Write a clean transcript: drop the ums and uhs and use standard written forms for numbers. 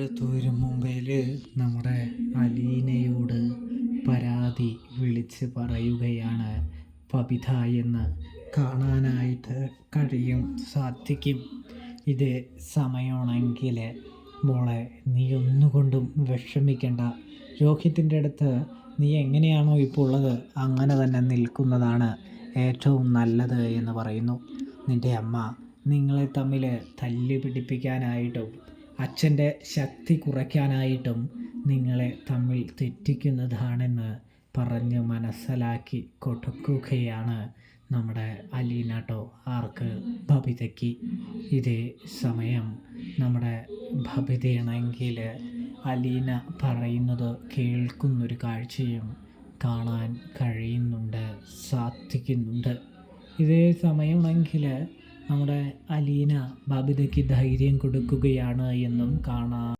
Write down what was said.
ഒരു മുംബൈയിൽ നമ്മുടെ അലീനയോട് പരാതി വിളിച്ച് പറയുകയാണ്. ബബിത എന്ന് കാണാനായിട്ട് സാധിക്കും. ഇത് സമയമാണെങ്കിൽ മോളെ, നീ ഒന്നുകൊണ്ടും വിഷമിക്കണ്ട. രോഹിത്തിൻ്റെ അടുത്ത് നീ എങ്ങനെയാണോ ഇപ്പോൾ ഉള്ളത് അങ്ങനെ തന്നെ നിൽക്കുന്നതാണ് ഏറ്റവും നല്ലത് എന്ന് പറയുന്നു. നിൻ്റെ അമ്മ നിങ്ങളെ തമ്മിൽ തല്ലി പിടിപ്പിക്കാനായിട്ടും അച്ഛൻ്റെ ശക്തി കുറയ്ക്കാനായിട്ടും നിങ്ങളെ തമ്മിൽ തെറ്റിക്കുന്നതാണെന്ന് പറഞ്ഞ് മനസ്സിലാക്കി കൊടുക്കുകയാണ് നമ്മുടെ അലീന ആർക്ക്? ബബിതയ്ക്ക്. ഇതേ സമയം നമ്മുടെ ബബിതയാണെങ്കിൽ അലീന പറയുന്നത് കേൾക്കുന്നൊരു കാഴ്ചയും കാണാൻ സാധിക്കുന്നുണ്ട്. ഇതേ സമയമാണെങ്കിൽ നമ്മുടെ അലീന ബബിതയ്ക്ക് ധൈര്യം കൊടുക്കുകയാണ് എന്നും കാണാം.